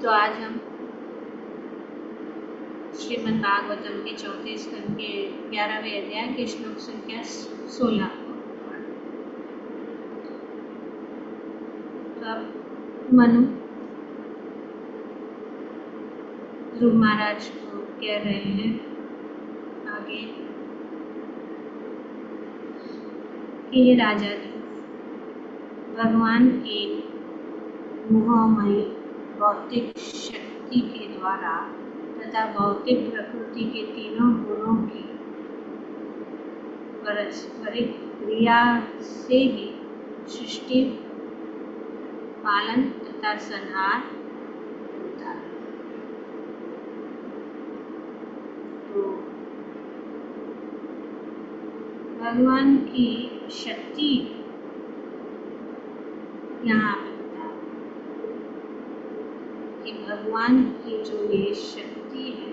तो आज हम श्रीमद् भागवतम के 34 स्कंद के 11वें अध्याय के श्लोक संख्या 16 को। तो अब मनु ध्रुव महाराज को कह रहे हैं आगे कि ये राजा भगवान के मोहमयी भौतिक शक्ति के द्वारा तथा भौतिक प्रकृति के तीनों गुणों की पारस्परिक क्रिया से ही सृष्टि, पालन तथा संहार होता है। तो भगवान की शक्ति यहाँ कि भगवान की जो ये शक्ति है,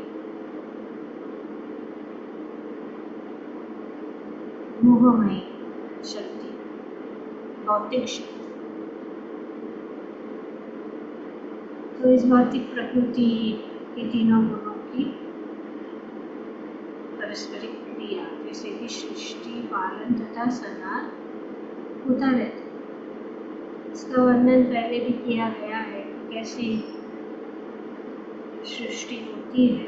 मोहमयी शक्ति, भौतिक शक्ति, तो इस भौतिक प्रकृति के तीनों गुणों की पारस्परिक क्रिया जैसे कि सृष्टि, पालन तथा संहार होता रहता है। इसका वर्णन पहले भी किया गया है, कैसे सृष्टि होती है।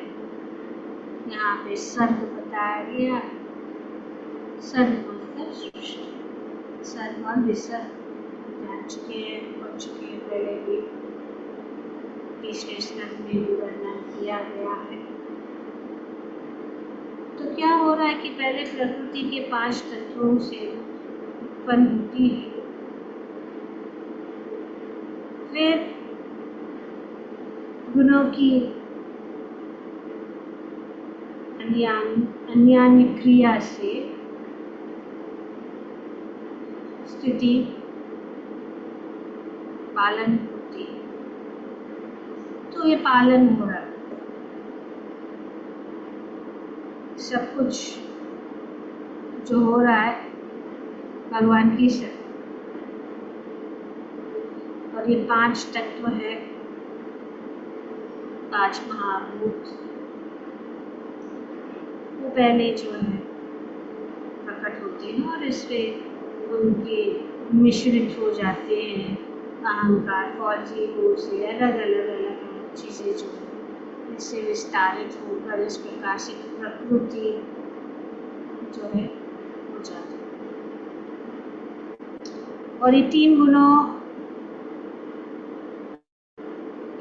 यहाँ पे सर्ग बताया गया है, सर्ग बोलकर सृष्टि, सर्ग और विसर्ग जान चुके पहले भी तीसरे स्कंद में भी वर्णन किया गया है। तो क्या हो रहा है कि पहले प्रकृति के 5 तत्वों से उत्पन्न होती है, फिर गुणों की अन्यान्य क्रिया से स्थिति, पालन होती है। तो ये पालन हो रहा है, सब कुछ जो हो रहा है भगवान की शक्ति। और ये 5 तत्व है, 5 महाभूत, वो पहले जो है प्रकट होते हैं और इससे उनके मिश्रित हो जाते हैं अहंकार और जीवों से अलग चीज़ें जो है इससे विस्तारित होकर इस प्रकार से प्रकृति जो है हो जाती है। और ये 3 गुणों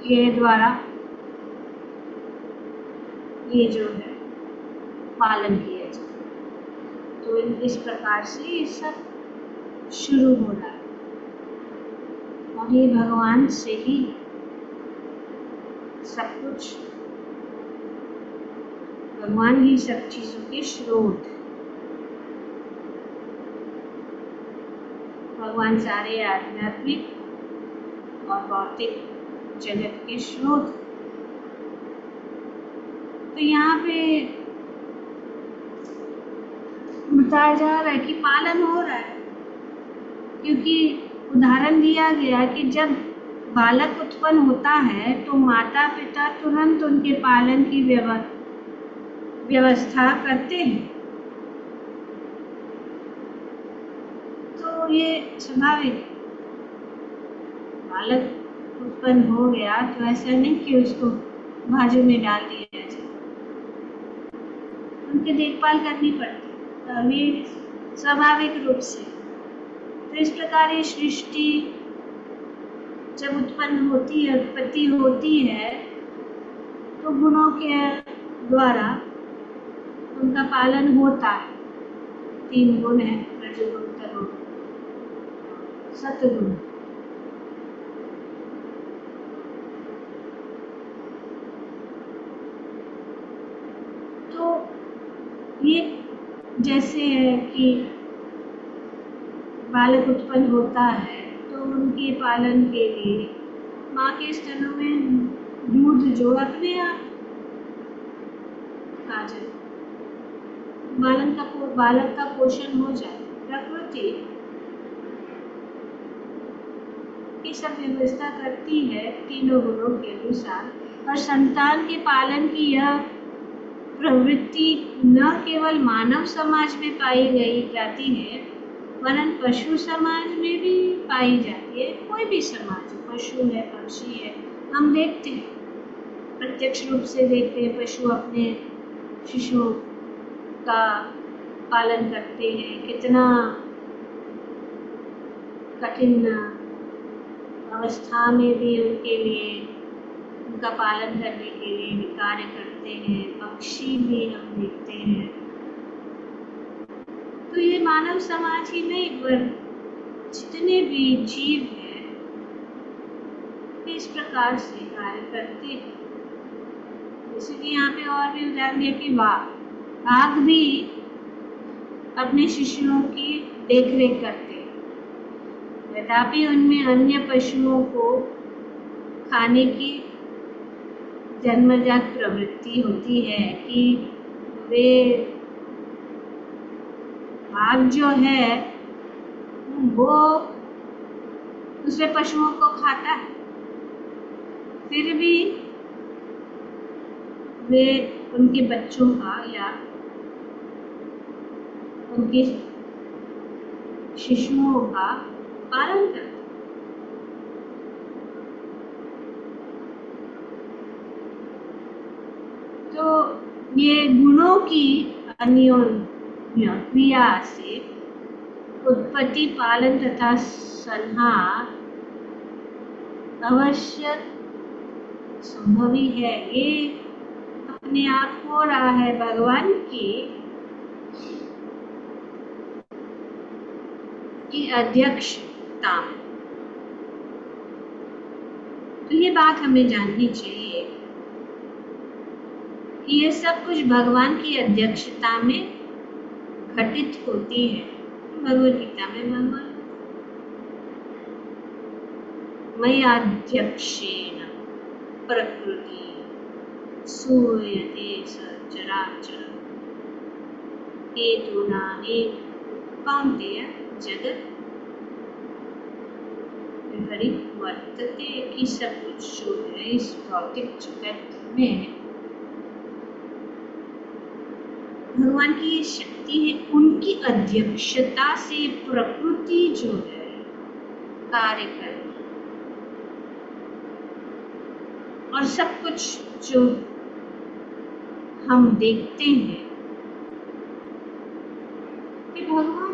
के द्वारा ये जो है पालन किया जाए। तो इस प्रकार से ये सब शुरू हो रहा है और ये भगवान से ही सब कुछ, भगवान ही सब चीजों के स्रोत, भगवान सारे आध्यात्मिक और भौतिक जगत के स्रोत। तो यहाँ पे बताया जा रहा है कि पालन हो रहा है, क्योंकि उदाहरण दिया गया कि जब बालक उत्पन्न होता है तो माता पिता तुरंत उनके पालन की व्यवस्था करते हैं। तो ये स्वाभाविक, बालक उत्पन्न हो गया तो ऐसा नहीं कि उसको बाजू में डाल दिया जाए, उनकी देखभाल करनी पड़ती है स्वाभाविक रूप से। तो इस प्रकार ये सृष्टि जब उत्पन्न होती है, उत्पत्ति होती है, तो गुणों के द्वारा उनका पालन होता है। 3 गुण है, रजोगुण, तमोगुण, सत्वगुण। तो ये जैसे है कि बालक उत्पन्न होता है तो उनके पालन के लिए माँ के स्तनों में दूध जो अपने आप आ जाए, बालक का पोषण हो जाए। प्रकृति की सब व्यवस्था करती है तीनों गुणों के अनुसार, और संतान के पालन की यह प्रवृत्ति न केवल मानव समाज में पाई गई जाती है, वरन पशु समाज में भी पाई जाती है। कोई भी समाज, पशु है, पक्षी है, हम देखते हैं, प्रत्यक्ष रूप से देखते हैं, पशु अपने शिशुओं का पालन करते हैं, कितना कठिन अवस्था में भी उनके लिए, उनका पालन करने के लिए कार्य करते हैं। पक्षी भी हम देखते हैं। तो ये मानव समाज ही नहीं, पर जितने भी जीव हैं इस प्रकार से कार्य करते हैं। जैसे कि यहाँ पे और भी उदाहरण दिया कि बाघ भी अपने शिशुओं की देखरेख करते हैं, तथापि उनमें अन्य पशुओं को खाने की जन्मजात प्रवृत्ति होती है कि वे बाघ जो है वो दूसरे पशुओं को खाता है, फिर भी वे उनके बच्चों का या उनके शिशुओं का पालन करते हैं। तो ये गुणों की अन्योन्य क्रिया से उत्पत्ति, पालन तथा संहार अवश्य संभव ही है। ये अपने आप हो रहा है भगवान की अध्यक्षता में। तो ये बात हमें जाननी चाहिए कि ये सब कुछ भगवान की अध्यक्षता में घटित होती है। भगवद गीता में भगवान मय्याध्यक्षेण प्रकृति सूयते सचराचर हेतुना कौन्तेय जगत परिवर्तते, कि सब कुछ जो है इस भौतिक जगत में भगवान की ये शक्ति है, उनकी अध्यक्षता से प्रकृति जो है कार्य करती है। और सब कुछ जो हम देखते हैं कि भगवान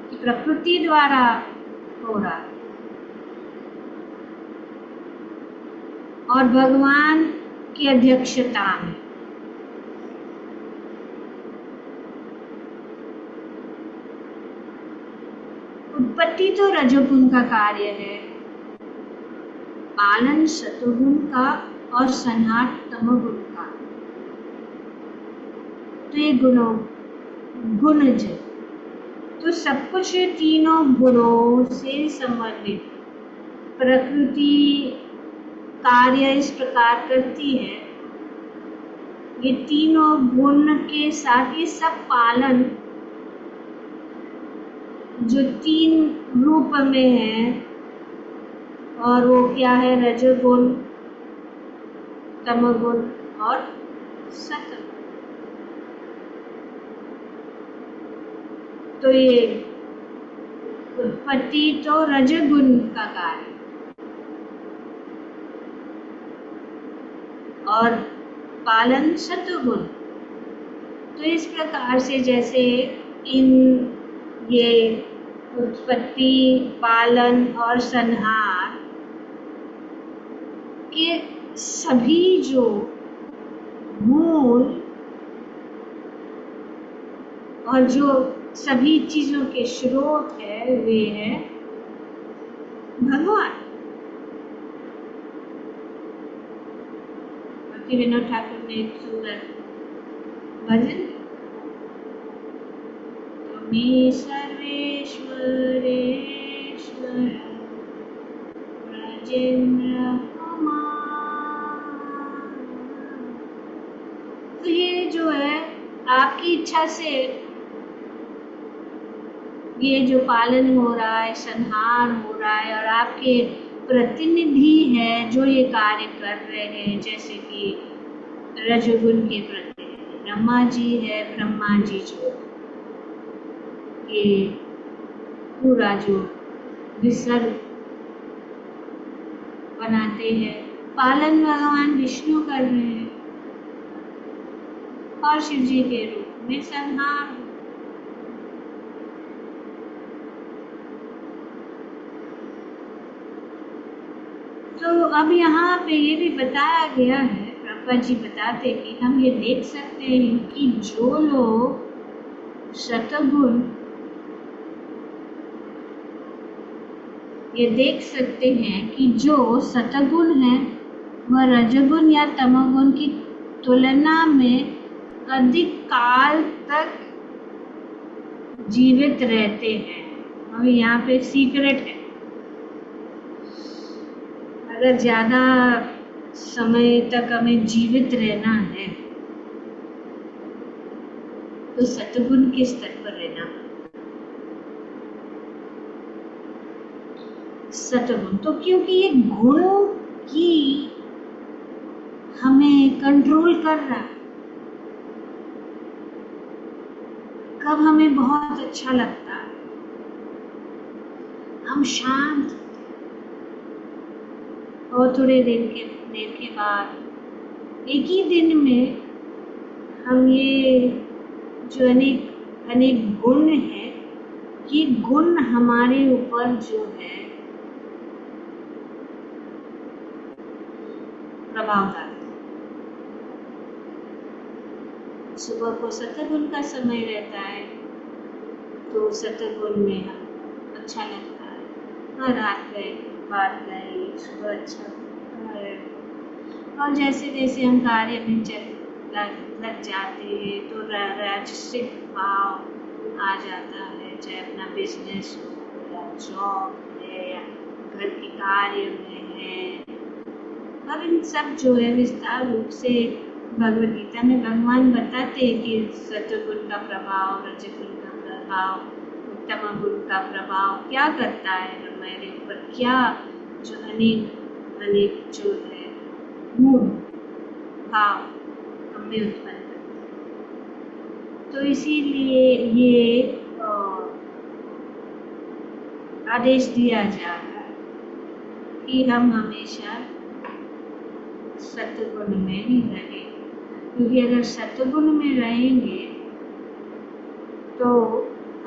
की प्रकृति द्वारा हो रहा है, और भगवान की अध्यक्षता में। उत्पत्ति तो रजोगुण का कार्य है, पालन सतोगुण का, और संहार तमोगुण का। तो ये गुणज, तो सब कुछ तीनों गुणों से संबंधित प्रकृति कार्य इस प्रकार करती है। ये तीनों गुण के साथ ये सब पालन जो तीन रूप में है, और वो क्या है, रजोगुण, तमोगुण और सतोगुण। तो ये उत्पत्ति तो रजोगुण का कार्य, और पालन सतोगुण। तो इस प्रकार से जैसे ये उत्पत्ति, पालन और संहार के सभी जो मूल और जो सभी चीजों के स्रोत है वे हैं भगवान। विनोद ठाकुर ने एक सुंदर भजन, तुम्हें सर्वेश्वरेश्वर राजेंद्र कुमार। तो ये जो है आपकी इच्छा से ये जो पालन हो रहा है, संहार हो रहा है, और आपके प्रतिनिधि है जो ये कार्य कर रहे हैं, जैसे कि रजोगुण के प्रतिनिधि ब्रह्मा जी है। ब्रह्मा जी जो ये पूरा जो विसर्ग बनाते हैं, पालन भगवान विष्णु कर रहे हैं, और शिव जी के रूप में संहार। तो अब यहाँ पे ये भी बताया गया है, प्रभुपाद जी बताते कि हम ये देख सकते हैं कि जो लोग सतगुण, ये देख सकते हैं कि जो सतगुण है वह रजगुण या तमोगुण की तुलना में अधिक काल तक जीवित रहते हैं। और यहाँ पे सीक्रेट है, अगर ज्यादा समय तक हमें जीवित रहना है तो सतगुण के स्तर पर रहना। सतगुण तो क्योंकि ये गुणों की हमें कंट्रोल कर रहा है। कब हमें बहुत अच्छा लगता है, हम शांत, और थोड़े देर के बाद एक ही दिन में हम ये जो अनेक गुण है, ये गुण हमारे ऊपर जो है प्रभाव डालते। सुबह को सतगुण का समय रहता है तो सतगुण में हम अच्छा लगता है, और रात गए बात गए, सुबह अच्छा लगता है। और जैसे जैसे हम कार्य में लग जाते हैं तो राजसिक भाव आ जाता है, चाहे अपना बिजनेस हो या जॉब है या घर के कार्य में है। और इन सब जो है विस्तार रूप से भगवद गीता में भगवान बताते हैं कि सत्वगुण का प्रभाव, रजगुण का प्रभाव, उत्तम गुण का प्रभाव क्या करता है हमारे ऊपर, क्या जो अनेक जो है गुण भाव हमें उत्पन्न करते हैं। तो इसीलिए ये आदेश दिया जा रहा है कि हम हमेशा सत्वगुण में ही रहें, क्योंकि अगर सत्वगुण में रहेंगे तो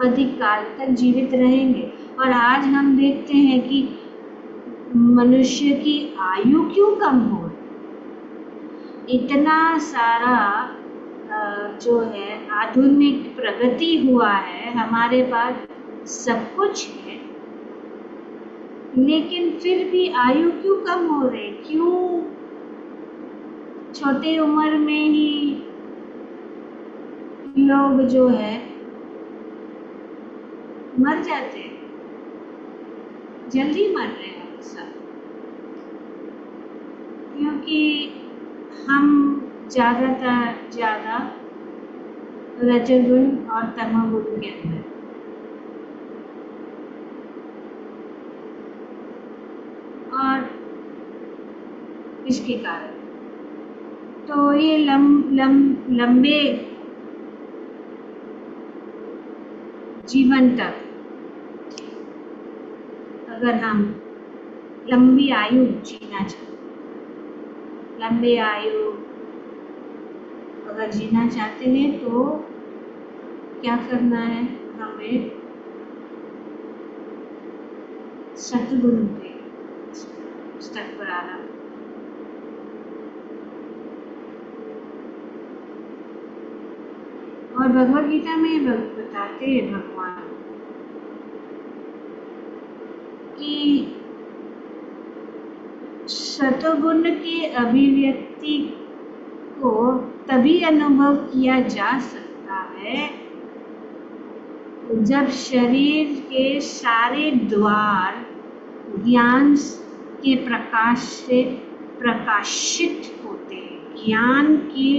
अधिक काल तक जीवित रहेंगे। और आज हम देखते हैं कि मनुष्य की आयु क्यों कम हो रही, इतना सारा जो है आधुनिक प्रगति हुआ है, हमारे पास सब कुछ है, लेकिन फिर भी आयु क्यों कम हो रही, क्यों छोटे उम्र में ही लोग जो है मर जाते हैं, जल्दी मर रहे हैं सब, क्योंकि हम ज़्यादा रजोगुण और तमोगुण के अंदर। और इसके कारण तो ये लंबे जीवन तक अगर हम लंबी आयु जीना चाहते, लंबे आयु अगर जीना चाहते हैं तो क्या करना है, हमें सत्गुण के स्तर पर आना। और भगवद गीता में बताते हैं भगवान कि सत्वगुण के अभिव्यक्ति को तभी अनुभव किया जा सकता है जब शरीर के सारे द्वार ज्ञान के प्रकाश से प्रकाशित होते हैं। ज्ञान की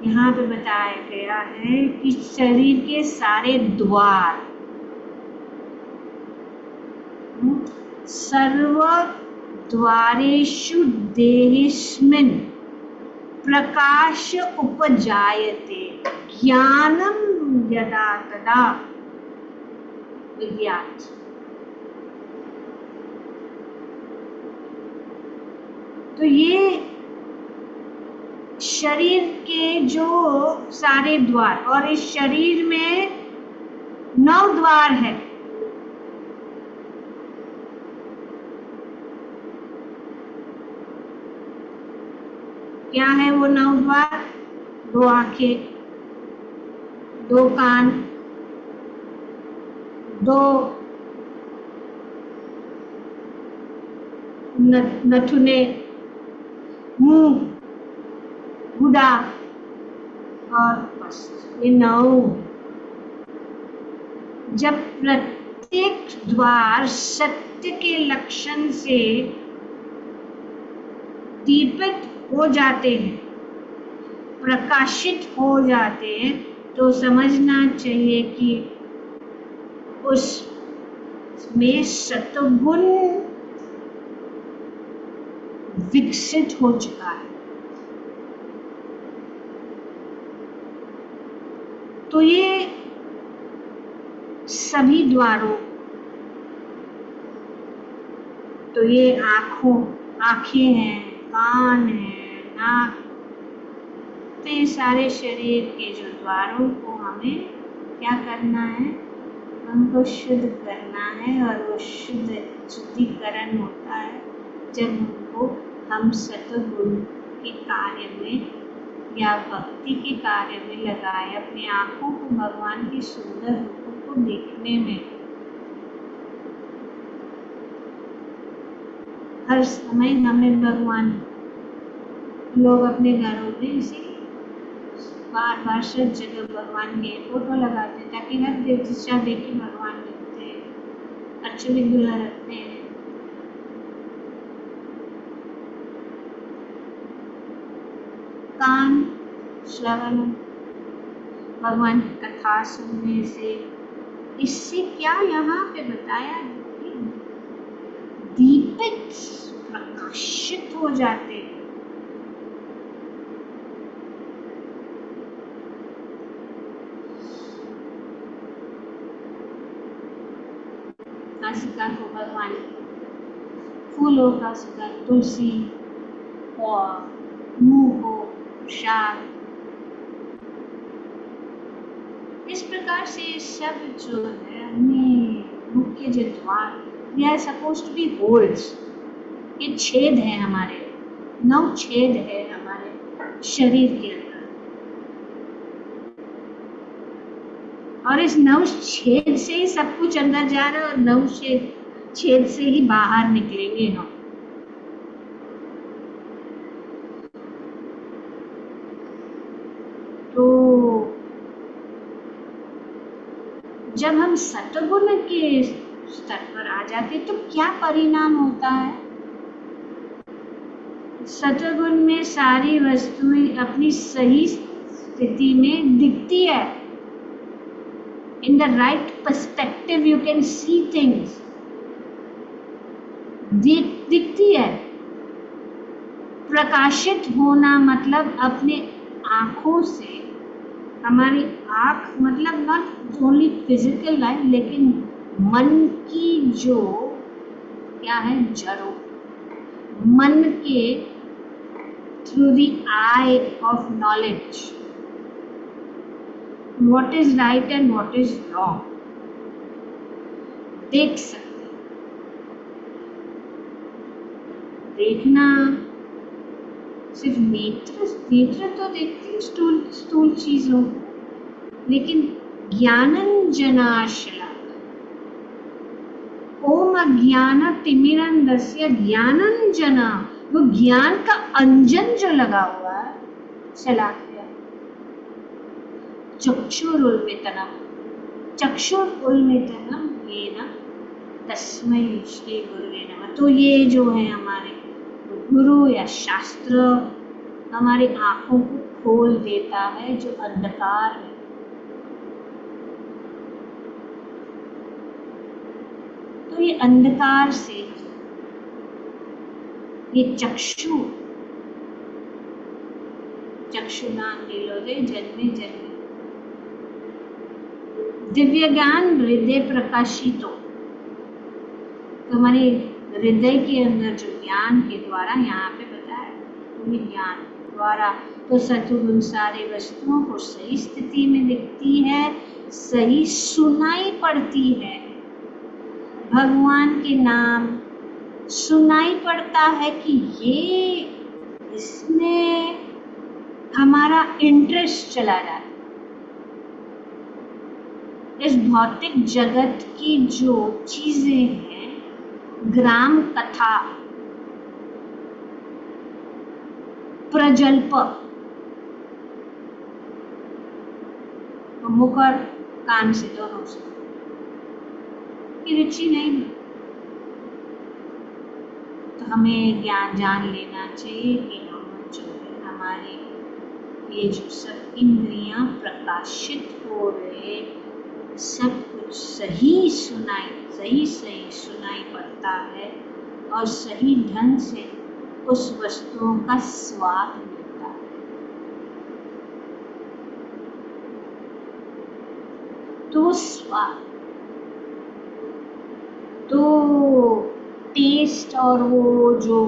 यहाँ पे बताया गया है कि शरीर के सारे द्वार, सर्वद्वारेषु देहेस्मिन् प्रकाश उपजायते ज्ञानं यदा तदा विद्यात्। तो ये शरीर के जो सारे द्वार, और इस शरीर में 9 द्वार है। क्या है वो 9 द्वार? 2 आंखें, 2 कान, 2 नथुने, मुंह, गुदा और बस ये 9। जब प्रत्येक द्वार सत्य के लक्षण से दीपित हो जाते हैं, प्रकाशित हो जाते हैं, तो समझना चाहिए कि उसमें सत्वगुण विकसित हो चुका है। तो ये सभी द्वारों, तो ये आंखें हैं, कान है, नाक, तो ये सारे शरीर के जो द्वारों को हमें क्या करना है? हमको शुद्ध करना है। और वो शुद्धिकरण होता है जब हम सत्वगुण के कार्य में या भक्ति के कार्य में लगाए, अपनी आंखों को भगवान के सुंदर रूपों को देखने में। हर समय हमें भगवान, लोग अपने घरों में इसी बार सब जगह भगवान के फोटो लगाते हैं ताकि हर दिशा देखे भगवान दिखते हैं, अच्छे भी दूल्हा रखते हैं। कान श्रवण, भगवान की कथा सुनने से, इससे क्या यहाँ पे बताया है कि दीपित, प्रकाशित हो जाते हैं। नासिका को भगवान फूलों का सुगंध, तुलसी, और मुंह को प्रसाद। इस प्रकार से सब जो है हमें मुख्य जो द्वार, they are supposed to be holes, ये छेद है हमारे, 9 छेद है हमारे शरीर के अंदर। और इस 9 छेद से ही सब कुछ अंदर जा रहा है और 9 छेद से ही बाहर निकलेंगे हम। तो जब हम सत्वगुण के स्तर पर आ जाते तो क्या परिणाम होता है? सत्वगुण में सारी वस्तुएं अपनी सही स्थिति में दिखती है। In the right perspective you can see things, दिखती है। प्रकाशित होना मतलब अपने आँखों से, हमारी आँख मतलब नॉट ओनली फिजिकल लाइफ, लेकिन मन की जो क्या है जड़ों, मन के through the I of knowledge, what is right and what is wrong देख सकते। देखना सिर्फ नेत्र तो देखती है स्थूल चीजों को, लेकिन ज्ञानंजनाशला, ओम अज्ञानतिमिरन्धस्य ज्ञानंजना, वो ज्ञान का अंजन जो लगा हुआ है, शलाक्य चक्षुरुन्मिलितं येन तस्मै श्री गुरुवे नमः। तो ये जो है हमारे गुरु या शास्त्र हमारी आंखों को खोल देता है जो अंधकार है। तो ये अंधकार से ये चक्षु नाम ले लो दे जन्मे जन्मे दिव्य ज्ञान हृदय प्रकाशित हो। तुम्हारे हृदय के अंदर जो ज्ञान के द्वारा यहाँ पे बताया ज्ञान द्वारा तो सतुगुण सारे वस्तुओं को सही स्थिति में दिखती है, सही सुनाई पड़ती है। भगवान के नाम सुनाई पड़ता है कि ये इसमें हमारा इंटरेस्ट चला जाता है। इस भौतिक जगत की जो चीजें हैं, ग्राम कथा, प्रजल्प, मुख और कान से दोनों से की रुचि नहीं है। तो हमें ज्ञान जान लेना चाहिए कि हम जो है हमारे ये जो सब इंद्रियां प्रकाशित हो रहे, सब कुछ सही सुनाई पड़ता है और सही ढंग से उस वस्तुओं का स्वाद मिलता है। तो स्वाद, तो टेस्ट और वो जो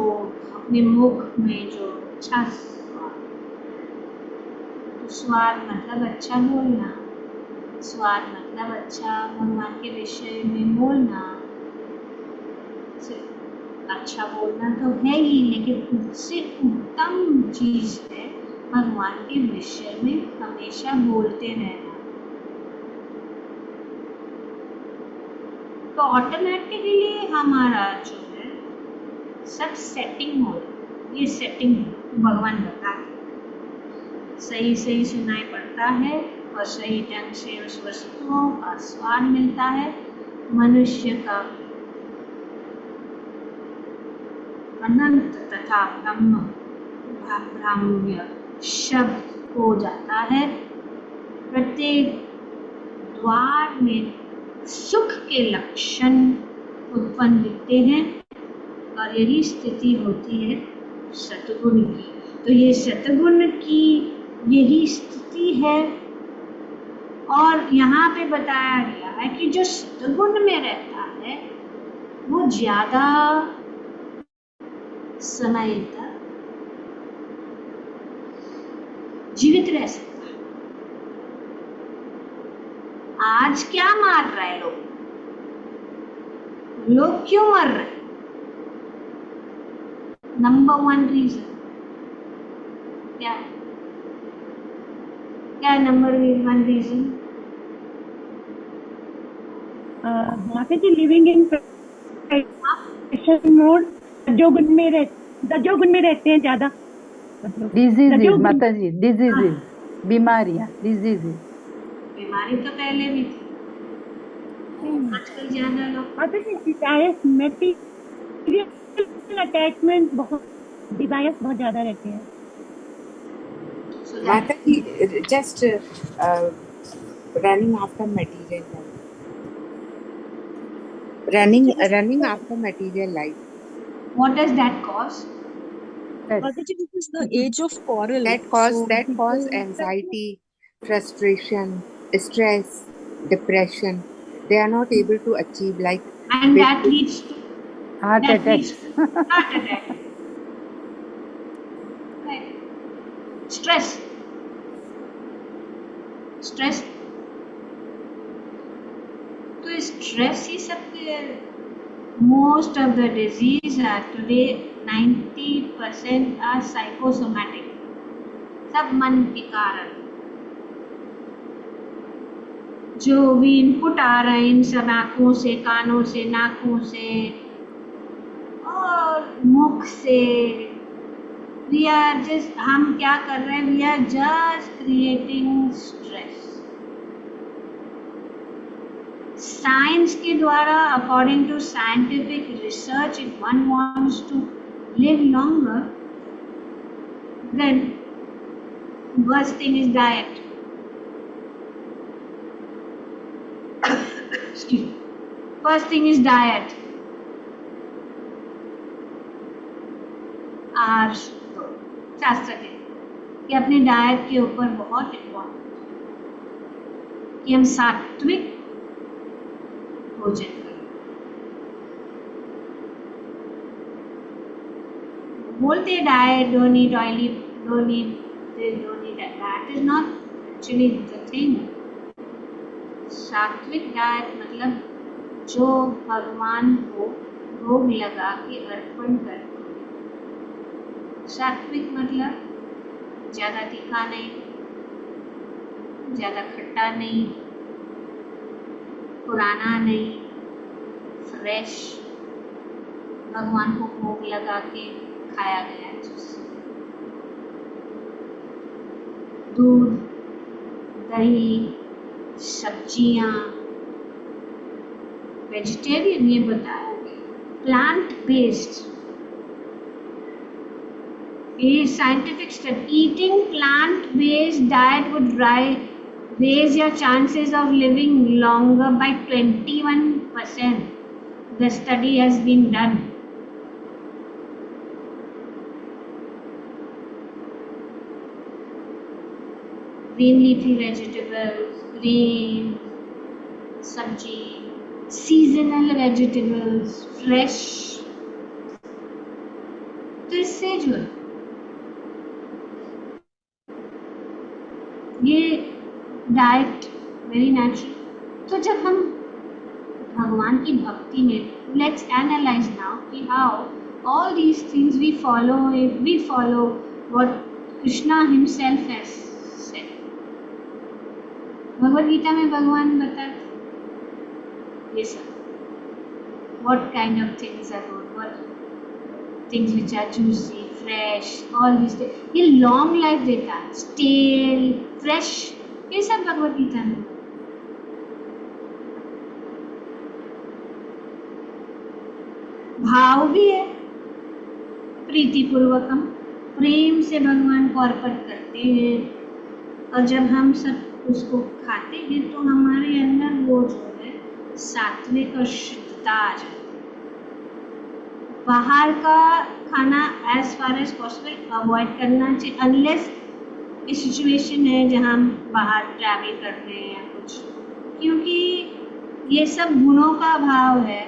अपने मुख में जो अच्छा स्वाद, तो स्वाद मतलब अच्छा बोलना, स्वाद मतलब अच्छा भगवान के विषय में बोलना। अच्छा बोलना तो है ही, लेकिन उससे उत्तम चीज है भगवान के विषय में हमेशा बोलते रहना। तो ऑटोमेटिकली हमारा जो है सब सेटिंग हो, ये सेटिंग भगवान बताते सही सुनाई पड़ता है और सही ढंग से उस वस्तुओं का स्वाद मिलता है। मनुष्य का अनंत तथा ब्रह्म्य शब्द हो जाता है। प्रत्येक द्वार में सुख के लक्षण उत्पन्न दिखते हैं और यही स्थिति होती है सतगुण की। तो ये सतगुण की यही स्थिति है। और यहाँ पे बताया गया है कि जो सतगुण में रहता है वो ज्यादा समय तक जीवित रह सकता है। आज क्या मार रहा है लोग क्यों मर रहे हैं? नंबर 1 रीजन क्या है? क्या नंबर 1 रीजन? माता जी लिविंग इन मोड, रजोगुण में रहते हैं ज्यादा। डिजीजेज माता जी, डिजीजेज, बीमारियां, डिजीजेज। बीमारी तो पहले भी थी, आजकल ज्यादा लोग माता जी मटेरियल अटैचमेंट बहुत, डिजायर्स बहुत ज्यादा रहते हैं। माता जी just running after material life. Running after material life. What does that cause? Mataji, this is the age of quarrel. That cause anxiety, frustration, stress, depression. They are not able to achieve and that leads to heart attack. Heart attack. Right. Stress. तो stress ही सबके most of the disease are today 90% are psychosomatic, सब मन के कारण। जो भी input आ रहा है इन सब आँखों से, कानों से, नाकों से और मुख से, हम क्या कर रहे हैं? We are just creating stress. Science के द्वारा, according to scientific research, if one wants to live longer, then first thing is diet. Excuse me. First thing is diet. आहार तो शास्त्र के कि अपनी डाइट के ऊपर बहुत इम्पोर्टेंट कि हम सात्विक भोजन करें। बोलते diet don't eat oily, don't eat this, don't eat that is not actually the thing. सात्विक डाइट मतलब जो भगवान को भोग लगा के अर्पण करते। सात्विक मतलब ज्यादा तीखा नहीं, ज्यादा खट्टा नहीं, पुराना नहीं, फ्रेश, भगवान को भोग लगा के खाया गया चीज। दूध, दही, सब्जियां, वेजिटेरियन ये बताया गया, प्लांट बेस्ड। ये scientific study, eating plant based diet would raise your chances of living longer by 21%. The study has been done. Green leafy vegetables, green, sabji, seasonal vegetables, fresh. तो इससे जो ये डाइट वेरी नेचुरल। तो जब हम भगवान की भक्ति में, लेट्स एनालाइज नाउ कि how all these things we follow, if we follow what Krishna himself has said. Bhagavad Gita में भगवान बताते ये सब, what kind of things are good, what things which are juicy, fresh, all this things. ये long life देता है, stele, fresh, ये सब भगवद गीता में। भाव भी है, प्रीति पूर्वकम, प्रेम से भगवान को अर्पण करते हैं। और जब हम सब उसको खाते हैं तो हमारे अंदर वो जो है सात्विक और शुद्धता आ जाती है। बाहर का खाना as far as possible avoid करना चाहिए, अनलेस ये सिचुएशन है जहाँ हम बाहर ट्रैवल कर रहे हैं या कुछ, क्योंकि ये सब गुणों का अभाव है।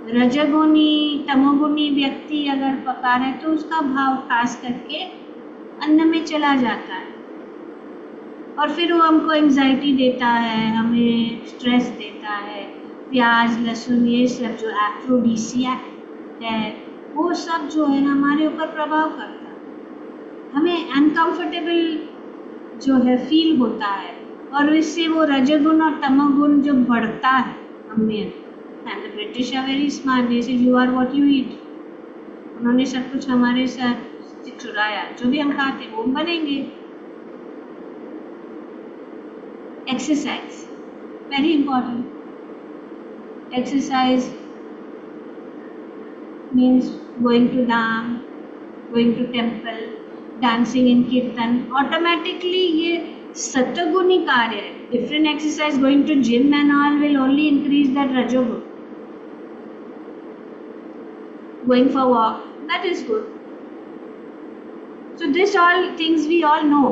रजोगुणी तमोगुणी व्यक्ति अगर पका रहे तो उसका भाव खास करके अन्न में चला जाता है और फिर वो हमको एंजाइटी देता है, हमें स्ट्रेस देता है। प्याज, लहसुन, ये सब जो एफ्रोडीसियक है वो सब जो है हमारे ऊपर प्रभाव करता है, हमें अनकंफर्टेबल जो है फील होता है और इससे वो रजोगुण और तमोगुण जो बढ़ता है हमें। And the British are very smart. They say you are what you eat. उन्होंने सब कुछ हमारे साथ चुराया, जो भी हम खाते वो बनेंगे। Exercise, very important. Exercise means going to dham, going to temple, dancing in kirtan. Automatically ये सत्वगुणी कार्य है। Different exercise, going to gym and all will only increase that rajogun. Going for walk, that is good. So this all things we all know,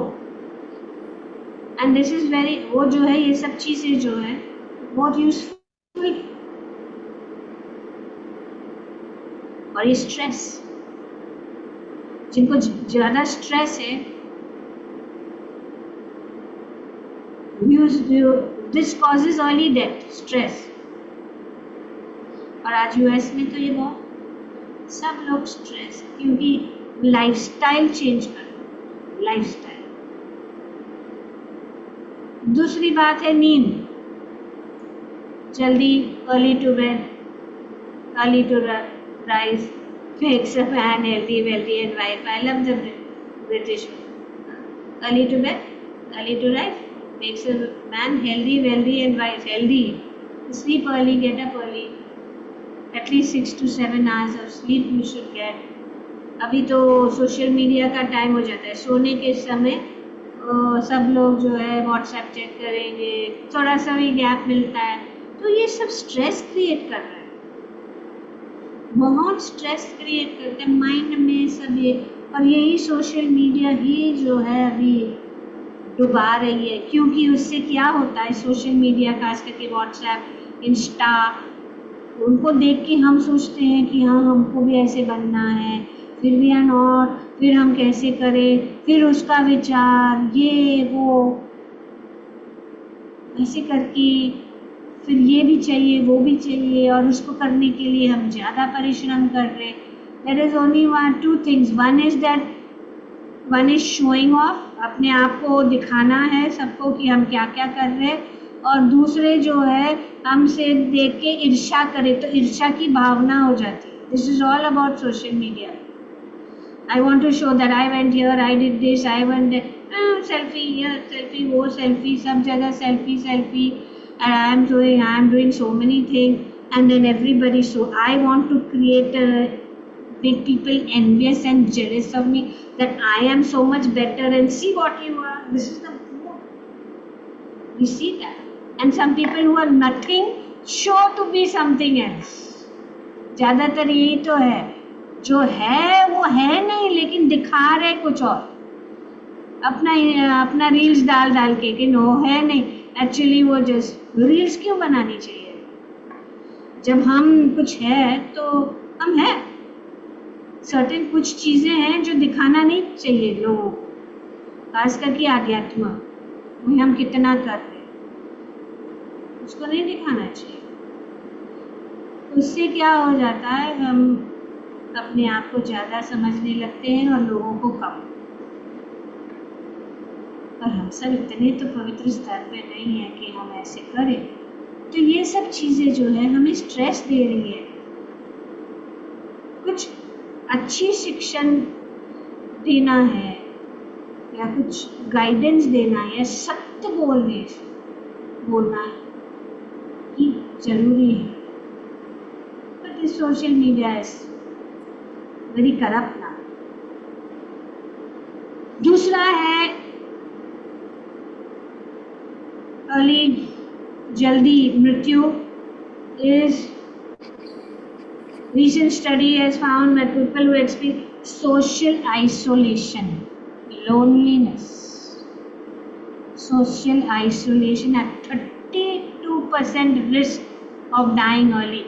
and this is very, वो जो है ये सब चीजें जो है बहुत यूजफुल। और ये स्ट्रेस, जिनको ज्यादा स्ट्रेस है, this causes early death, stress. और आज यूएस में तो ये बहुत सब लोग स्ट्रेस, क्योंकि लाइफस्टाइल चेंज कर, लाइफस्टाइल। दूसरी बात है नींद, जल्दी, early to bed, early to rise, makes a man healthy, wealthy and wife. I love the British. Early to bed, early to rise, makes a man healthy, wealthy and wise. Healthy, sleep early, get up early. At least 6 to 7 hours of sleep you should get. अभी तो social media का time हो जाता है, सोने के समय सब लोग जो है व्हाट्सएप चेक करेंगे, थोड़ा सा भी गैप मिलता है तो ये सब स्ट्रेस क्रिएट कर रहा है। बहुत स्ट्रेस क्रिएट करते हैं माइंड में सब ये, और यही सोशल मीडिया ही जो है अभी डुबा रही है। क्योंकि उससे क्या होता है, सोशल मीडिया खास करके व्हाट्सएप, इंस्टा, उनको देख के हम सोचते हैं कि हाँ हमको भी ऐसे बनना है, फिर भी है नॉट, फिर हम कैसे करें, फिर उसका विचार ये वो ऐसे करके, फिर ये भी चाहिए वो भी चाहिए, और उसको करने के लिए हम ज़्यादा परिश्रम कर रहे। There is only one two things, one is showing off, अपने आप को दिखाना है सबको कि हम क्या क्या कर रहे हैं, और दूसरे जो है हमसे देख के ईर्ष्या करे तो ईर्ष्या की भावना हो जाती है। This is all about social media. I want to show that I went here, I did this, I went selfie here, selfie वो, सेल्फी सब जगह, selfie selfie, and I am doing so many things, and then everybody, so I want to create make people envious and jealous of me, that I am so much better and see what you are. This is the mood. We see that, and some people who are nothing show to be something else. ज़्यादातर यही तो है, जो है वो है नहीं लेकिन दिखा रहे कुछ और, अपना रील्स डाल के कि नो है नहीं, एक्चुअली वो जस्ट रील्स क्यों बनानी चाहिए जब हम कुछ है तो हम है। सर्टेन कुछ चीजें हैं जो दिखाना नहीं चाहिए लोगों को, खास करके आध्यात्म में हम कितना कर रहे हैं उसको नहीं दिखाना चाहिए। उससे क्या हो जाता है, हम अपने आप को ज़्यादा समझने लगते हैं और लोगों को कम। और हम सब इतने तो पवित्र स्तर पे नहीं है कि हम ऐसे करें। तो ये सब चीज़ें जो है हमें स्ट्रेस दे रही है। कुछ अच्छी शिक्षण देना है या कुछ गाइडेंस देना है या सत्य बोलना है कि जरूरी है। But this social media is very corrupt ना। दूसरा है अर्ली जल्दी मृत्यु is recent study has found that people who experience social isolation, loneliness, social isolation have 32% risk of dying early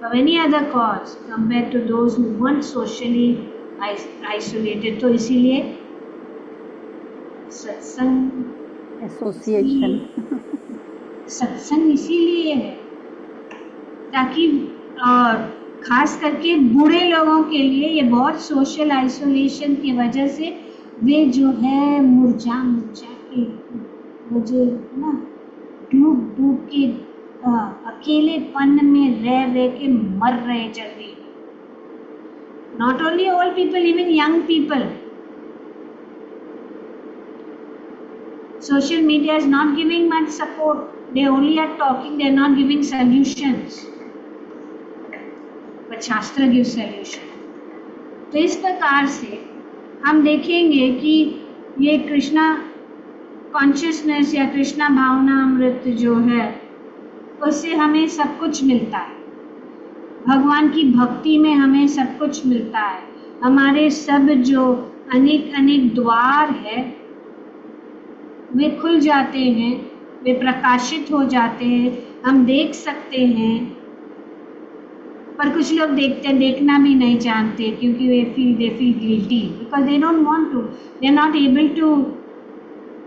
of any other cause compared to those who weren't socially isolated. तो इसीलिए सत्संग association सत्संग इसीलिए है ताकि खास करके बूढ़े लोगों के लिए ये बहुत सोशल आइसोलेशन की वजह से वे जो है मुरझा के वजह ना डूब के अकेलेपन में रह के मर रहे जल्दी। Not only old people, even young people. Social media is not giving much support. They only are talking, they are not giving solutions. But Shastra gives solution. तो इस प्रकार से हम देखेंगे कि ये कृष्णा कॉन्शियसनेस या कृष्णा भावना अमृत जो है उससे हमें सब कुछ मिलता है। भगवान की भक्ति में हमें सब कुछ मिलता है। हमारे सब जो अनेक द्वार है वे खुल जाते हैं, वे प्रकाशित हो जाते हैं, हम देख सकते हैं। पर कुछ लोग देखना भी नहीं जानते क्योंकि वे feel guilty because they don't want to, they are not able to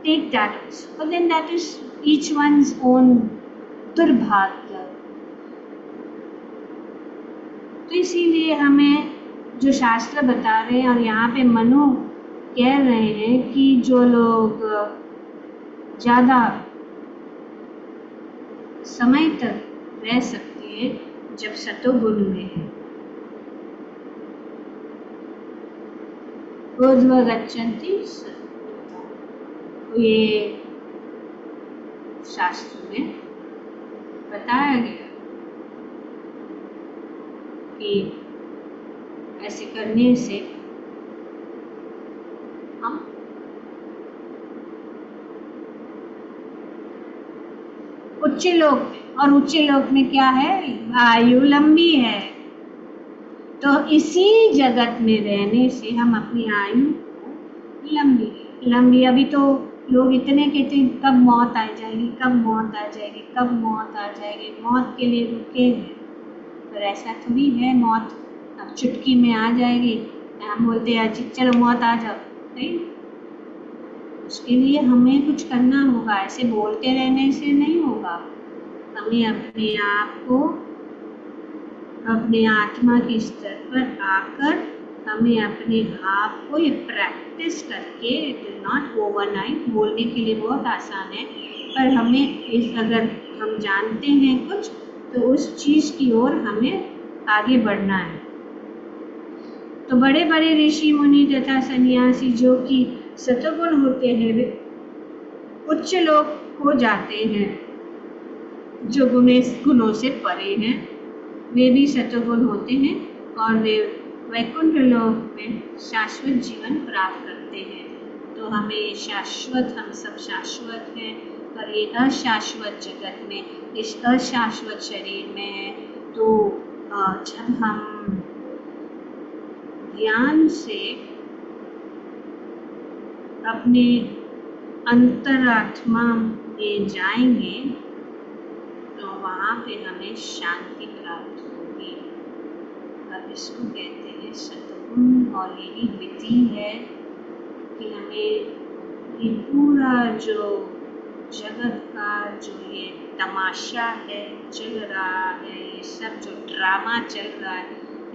take that. But then that is each one's own दुर्भाग्य। तो इसीलिए हमें जो शास्त्र बता रहे हैं और यहाँ पे मनु कह रहे हैं कि जो लोग ज़्यादा समय तक रह सकते हैं जब सतोगुण में है, ऊर्ध्वगच्छन्ति ये शास्त्र में बताया गया कि ऐसे करने से हम उच्च लोक में और ऊंचे लोक में क्या है? आयु लंबी है। तो इसी जगत में रहने से हम अपनी आयु को लंबी अभी तो लोग इतने कहते हैं कब मौत आ जाएगी, कब मौत आ जाएगी, कब मौत आ जाएगी, मौत के लिए रुके हैं। पर ऐसा थोड़ी है मौत अब चुटकी में आ जाएगी। हम बोलते हैं चलो मौत आ जाओ, नहीं, उसके लिए हमें कुछ करना होगा। ऐसे बोलते रहने से नहीं होगा। हमें अपने आप को अपने आत्मा के स्तर पर आकर हमें अपने आप को ये प्रैक्टिस करके, इट इज नॉट ओवरनाइट, बोलने के लिए बहुत आसान है, पर हमें अगर हम जानते हैं कुछ तो उस चीज़ की ओर हमें आगे बढ़ना है। तो बड़े बड़े ऋषि मुनि तथा सन्यासी जो कि सतोगुण होते हैं वे उच्च लोक हो जाते हैं। जो गुणों से परे हैं वे भी सतोगुण होते हैं और वे वैकुंठ लोक में शाश्वत जीवन प्राप्त करते हैं। तो हमें शाश्वत, हम सब शाश्वत हैं, पर ये अशाश्वत जगत में, इस अशाश्वत शरीर में है। तो जब हम ध्यान से अपने अंतरात्मा में जाएंगे तो वहाँ पे हमें शांति प्राप्त होगी। अब इसको कहते हैं सतगुण। और यही विधि है कि हमें ये पूरा जो जगत का जो ये तमाशा है चल रहा है, ये सब जो ड्रामा चल रहा है,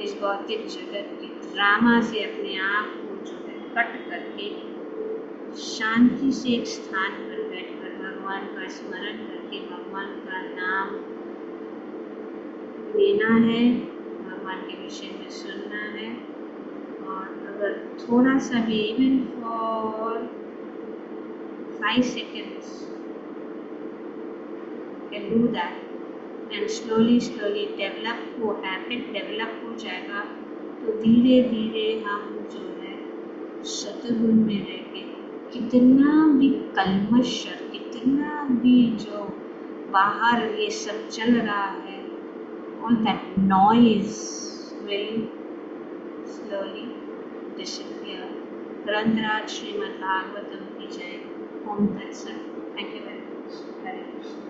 इस भौतिक जगत के ड्रामा से अपने आप को जो है कट करके शांति से एक स्थान पर बैठकर भगवान का स्मरण करके भगवान का नाम लेना है, भगवान के विषय में सुनना है। और अगर थोड़ा सा भी even for 5 seconds can do that and slowly develop हो, हैबिट डेवलप हो जाएगा। तो धीरे धीरे हम जो है सतगुण में रह के कितना भी कल्मश, कितना भी जो बाहर ये सब चल रहा है, all that noise will slowly disappear. ग्रंथराज Shrimad Bhagavatam की जय। ओम तत्सत। Thank you very much. Hare Krishna.